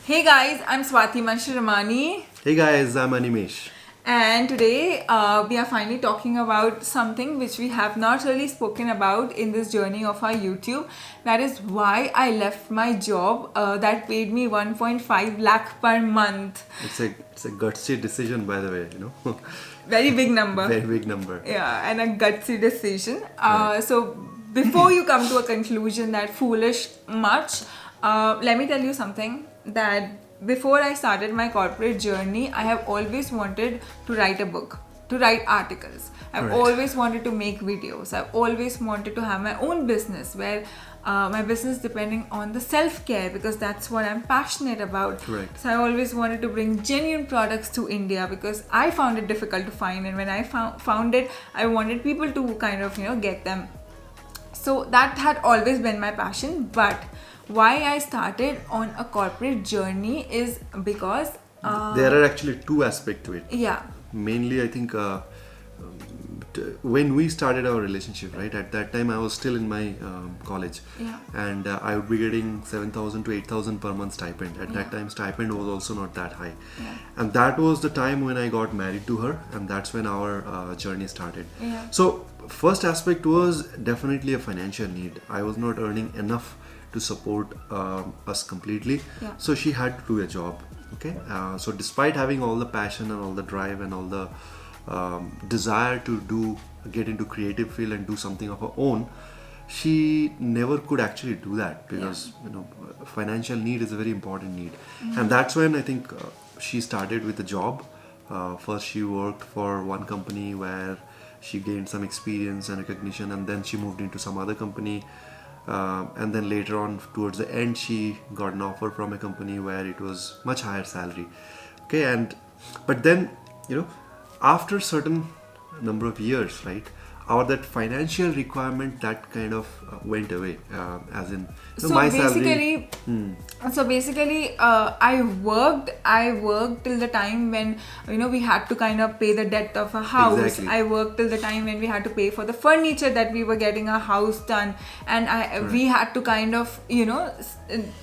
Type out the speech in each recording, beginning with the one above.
Hey guys, I'm Swati Manshramani, Hey guys, I'm Animesh. and today we are finally talking about something which we have not really spoken about in this journey of our YouTube. That is why I left my job that paid me 1.5 lakh per month. It's a gutsy decision, by the way. Very big number. Very big number. Yeah, and a gutsy decision. Right. So before you come to a conclusion that foolish much, let me tell you something that before I started my corporate journey, I have always wanted to write a book, to write articles. I've Correct. always wanted to make videos. I've always wanted to have my own business where my business depending on the self-care because that's what I'm passionate about. Correct. So I always wanted to bring genuine products to India because I found it difficult to find, and when I found it, I wanted people to kind of get them. So that had always been my passion. But why I started on a corporate journey is because There are actually two aspects to it. yeah. Mainly, I think when we started our relationship, right, at that time I was still in my college. Yeah. And I would be getting 7,000 to 8,000 per month stipend. At that Yeah. time, stipend was also not that high. Yeah. And that was the time when I got married to her, and that's when our journey started. Yeah. So, first aspect was definitely a financial need. I was not earning enough to support us completely. Yeah. So she had to do a job. Okay. So despite having all the passion and all the drive and all the desire to get into creative field and do something of her own, she never could actually do that because financial need is a very important need. And that's when I think she started with a job. First she worked for one company where she gained some experience and recognition, and then she moved into some other company. And then later on, towards the end, she got an offer from a company where it was much higher salary. Okay, but then after certain number of years, right, that financial requirement that kind of went away. As in, my salary. So basically, I worked till the time when we had to kind of pay the debt of a house. Exactly. I worked till the time when we had to pay for the furniture that we were getting our house done, and we had to kind of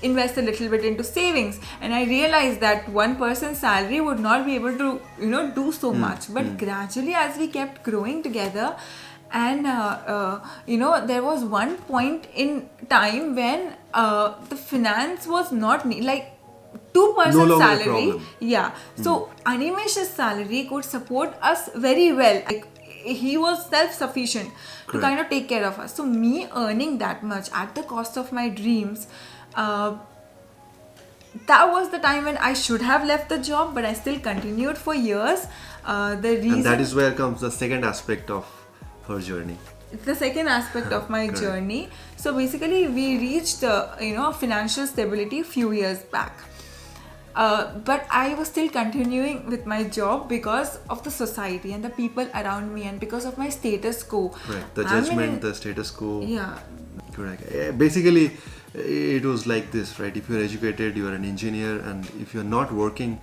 invest a little bit into savings. And I realized that one person's salary would not be able to do so much. But gradually, as we kept growing together. And there was one point in time when the finance was not like 2% No longer a salary. problem. Yeah. So Animesh's salary could support us very well. Like he was self-sufficient to Correct. kind of take care of us. So me earning that much at the cost of my dreams. That was the time when I should have left the job, but I still continued for years. The reason And that is where comes the second aspect of her journey. it's the second aspect of my Correct. journey. So basically, we reached financial stability a few years back. But I was still continuing with my job because of the society and the people around me, and because of my status quo. Right. The I'm in judgment, an- the status quo. Yeah. Correct. Basically, it was like this, right? If you're educated, you are an engineer, and if you're not working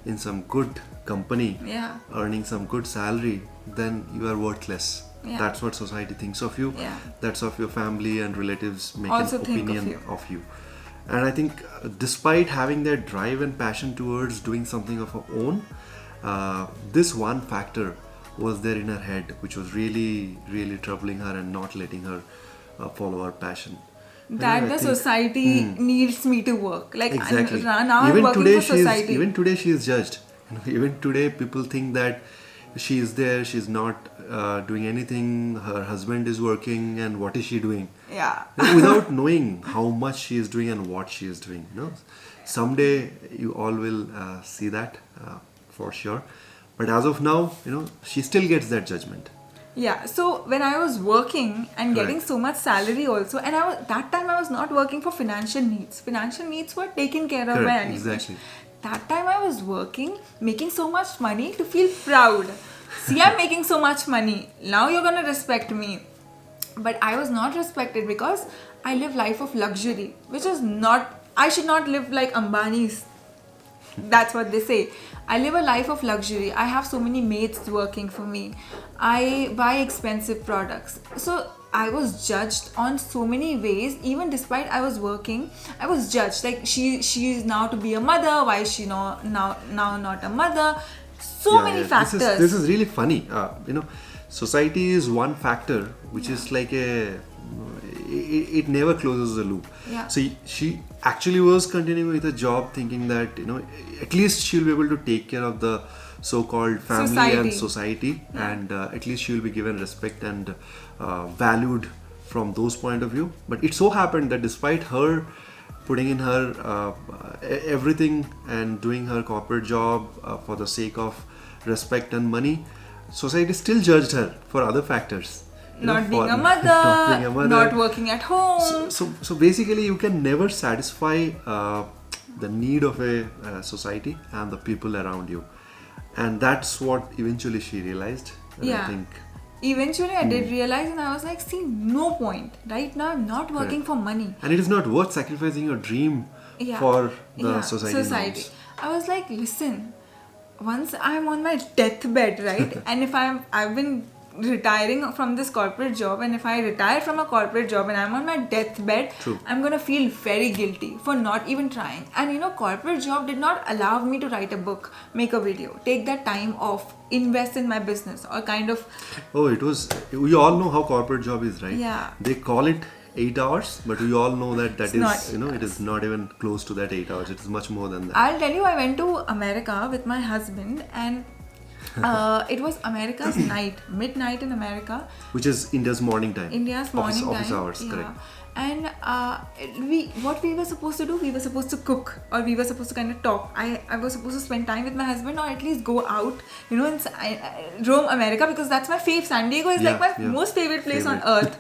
in some good company, Yeah. earning some good salary, then you are worthless. Yeah. That's what society thinks of you. Yeah. That's of your family and relatives make Also an think of opinion you. of you. And I think despite having that drive and passion towards doing something of her own, this one factor was there in her head, which was really, really troubling her and not letting her follow her passion. That I the think- society needs me to work. Like Exactly. now I'm working for society. Even today she is judged. Even today people think that she is there, she's not doing anything. Her husband is working, and what is she doing? Yeah. Without knowing how much she is doing and what she is doing. Someday you all will see that for sure. But as of now, she still gets that judgment. Yeah, so when I was working and getting Correct. so much salary also, and that time I was not working for financial needs. Financial needs were taken care of by Correct, Animesh. exactly. That time I was working, making so much money to feel proud. See, I'm making so much money. Now you're gonna respect me. But I was not respected because I live life of luxury, which is not. I should not live like Ambani's. That's what they say. I live a life of luxury. I have so many mates working for me. I buy expensive products. So I was judged on so many ways. Even despite I was working, I was judged. Like she is now to be a mother. Why is she now not a mother? So many factors. This is really funny. Society is one factor which is like it never closes the loop. Yeah. So she actually was continuing with a job, thinking that at least she'll be able to take care of the so-called family and society, and at least she'll be given respect and valued from those point of view. But it so happened that despite her putting in her everything and doing her corporate job for the sake of respect and money, society still judged her for other factors. Not being a mother, not working at home. So basically, you can never satisfy the need of a society and the people around you, and that's what eventually she realized. And I think eventually I did realize, and I was like, see, no point. Right now I'm not working for money, and it is not worth sacrificing your dream for the society norms. I was like, listen, once I'm on my deathbed, right, and if I've been retiring from this corporate job, and if I retire from a corporate job and I'm on my deathbed, I'm gonna feel very guilty for not even trying. And corporate job did not allow me to write a book, make a video, take that time off, invest in my business, or kind of. Oh, it was. We all know how corporate job is, right? Yeah. They call it 8 hours, but we all know that is it is not even close to that 8 hours. It is much more than that. I'll tell you, I went to America with my husband, and it was America's night, midnight in America, which is India's morning time. Office hours, correct. And what we were supposed to do, we were supposed to cook, or we were supposed to kind of talk. I was supposed to spend time with my husband, or at least go out, and roam America, because that's my fave. San Diego is like my most favorite place on earth.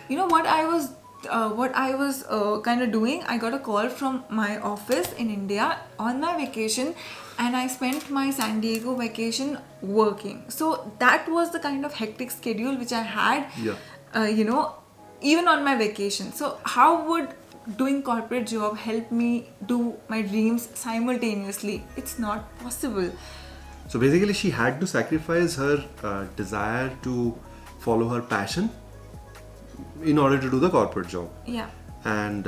What I was kind of doing, I got a call from my office in India on my vacation, and I spent my San Diego vacation working. So that was the kind of hectic schedule which I had, even on my vacation. So how would doing corporate job help me do my dreams simultaneously? It's not possible. So basically, she had to sacrifice her desire to follow her passion in order to do the corporate job. Yeah. And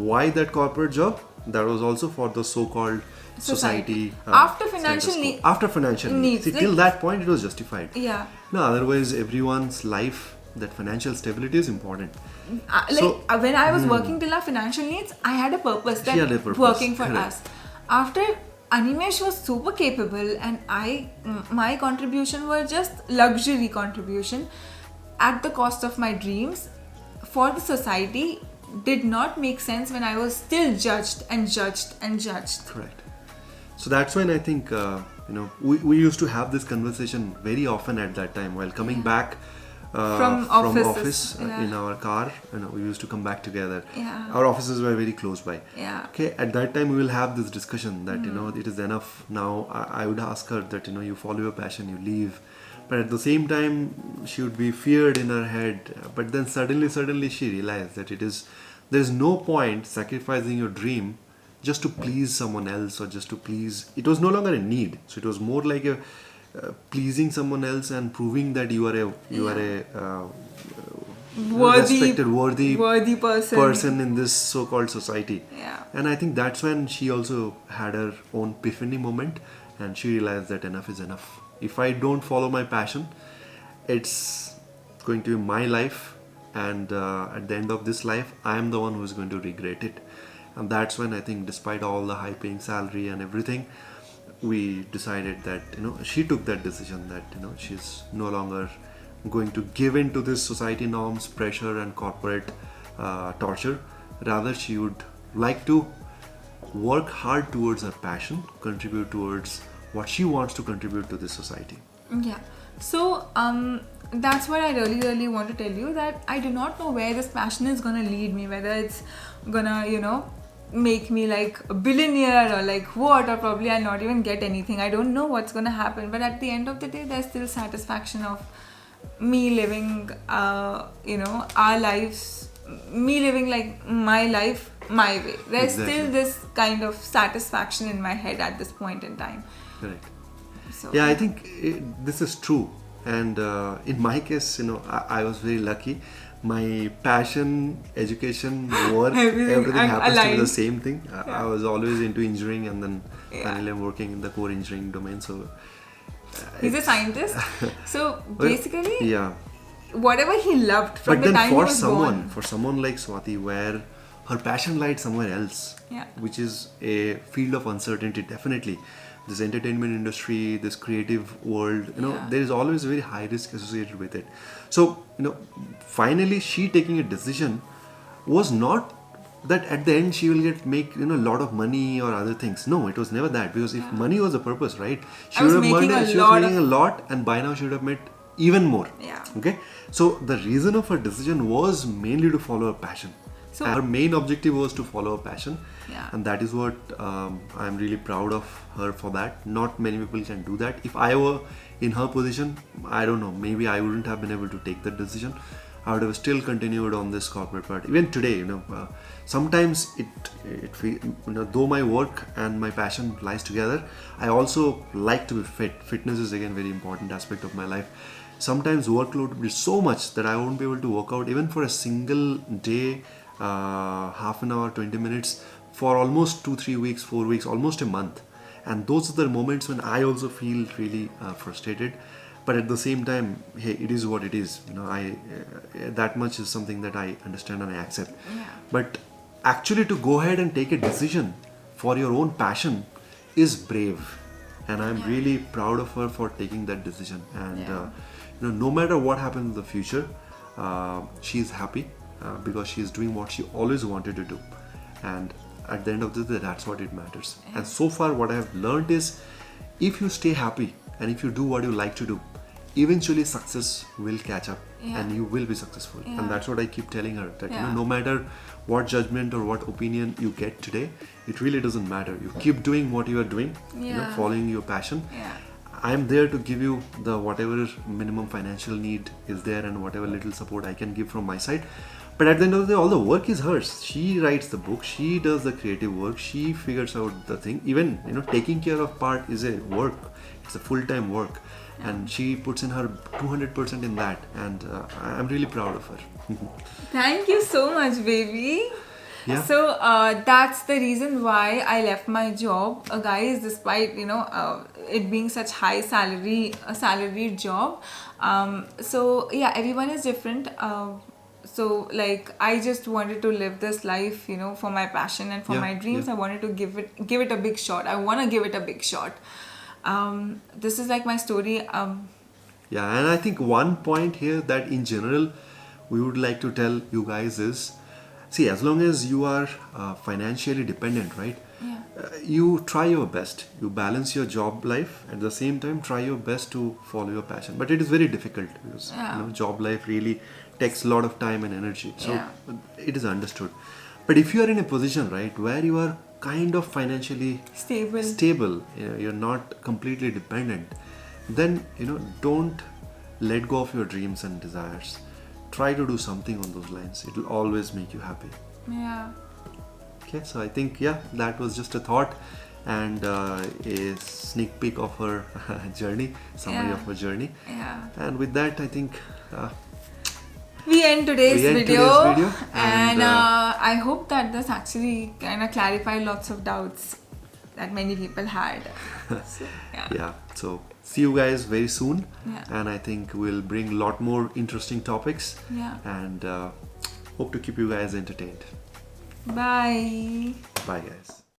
why that corporate job? That was also for the so-called society. After financial needs. After financial needs. See, till that point, it was justified. Yeah. No, otherwise, everyone's life, that financial stability is important. When I was working till our financial needs, I had a purpose. She had a purpose. Working for us. After Animesh was super capable, and my contribution were just luxury contribution at the cost of my dreams for the society, did not make sense when I was still judged and judged and judged. Correct. So that's when I think we used to have this conversation very often at that time while coming back from office in our car. We used to come back together. Yeah. Our offices were very close by. Yeah. Okay. At that time, we will have this discussion that it is enough now. I would ask her that you follow your passion, you leave. But at the same time, she would be feared in her head. But then suddenly she realized that there's no point sacrificing your dream just to please someone else, or just to please. It was no longer a need. So it was more like a pleasing someone else and proving that you are a respected, worthy person in this so-called society. Yeah. And I think that's when she also had her own epiphany moment, and she realized that enough is enough. If I don't follow my passion, it's going to be my life, and at the end of this life, I am the one who is going to regret it. And that's when I think, despite all the high-paying salary and everything, we decided that she took that decision that she's no longer going to give in to this society norms, pressure, and corporate torture. Rather, she would like to work hard towards her passion, contribute towards what she wants to contribute to this society. Yeah. So that's what I really, really want to tell you, that I do not know where this passion is gonna lead me, whether it's gonna make me like a billionaire or like what, or probably I'll not even get anything. I don't know what's gonna happen, but at the end of the day, there's still satisfaction of me living our lives, me living like my life my way. There's still this kind of satisfaction in my head at this point in time. Correct. So, I think this is true, and in my case, I was very lucky my passion, education, work, everything I'm happens to be aligned. the same thing. I was always into engineering, and then Yeah. finally I'm working in the core engineering domain. So He's a scientist. So basically, yeah. whatever he loved from But the then time he for was someone like Swati, where her passion lied somewhere else, Yeah. which is a field of uncertainty, definitely. This entertainment industry, this creative world, Yeah. there is always very high risk associated with it. So, finally she taking a decision was not that at the end she will make a lot of money or other things. No, it was never that, because if money was the purpose, right, she I was would have making earned, a she was lot making of- a lot, and by now she would have made even more. Yeah. Okay, so the reason of her decision was mainly to follow her passion. So- And her main objective was to follow her passion. Yeah. And that is what I'm really proud of her for that. Not many people can do that. If I were in her position, I don't know, maybe I wouldn't have been able to take that decision. I would have still continued on this corporate part. Even today, sometimes though my work and my passion lies together, I also like to be fit. Fitness is again very important aspect of my life. Sometimes workload will be so much that I won't be able to work out even for a single day, half an hour, 20 minutes, for almost 2-3 weeks, 4 weeks, almost a month. And those are the moments when I also feel really frustrated. But at the same time, hey, it is what it is. That much is something that I understand and I accept. Yeah. But actually, to go ahead and take a decision for your own passion is brave, and I'm really proud of her for taking that decision. And Yeah. no matter what happens in the future, she's happy because she's doing what she always wanted to do. And at the end of the day, that's what it matters. And so far, what I have learned is, if you stay happy and if you do what you like to do, eventually success will catch up. Yeah. And you will be successful. Yeah. And that's what I keep telling her, that Yeah. no matter what judgment or what opinion you get today, it really doesn't matter. You keep doing what you are doing, Yeah. following your passion. Yeah. I'm there to give you the whatever minimum financial need is there, and whatever little support I can give from my side. But at the end of the day, all the work is hers. She writes the book, she does the creative work, she figures out the thing. Even taking care of part is a work. It's a full-time work, and she puts in her 200% in that, and I'm really proud of her. Thank you so much, baby. Yeah. So that's the reason why I left my job, guys. Despite it being such high salary, a salaried job. So yeah, everyone is different. So like I just wanted to live this life, for my passion and for Yeah, my dreams. yeah. I wanted to give it a big shot. I want to give it a big shot. This is like my story. Yeah, and I think one point here that in general we would like to tell you guys is, see, as long as you are financially dependent, right? Yeah. You try your best. You balance your job life, at the same time try your best to follow your passion. But it is very difficult because Yeah. job life really takes a lot of time and energy. So Yeah. it is understood. But if you are in a position, right, where you are kind of financially Stable. you're not completely dependent, then don't let go of your dreams and desires. Try to do something on those lines. It will always make you happy. Yeah. Okay, so I think that was just a thought and a sneak peek of her journey, summary Yeah. of her journey. Yeah. And with that, I think We end today's We end video, today's video, and and, I hope that this actually kind of clarified lots of doubts that many people had. So, yeah, so see you guys very soon. Yeah. And I think we'll bring a lot more interesting topics. Yeah. And hope to keep you guys entertained. Bye. Bye, guys.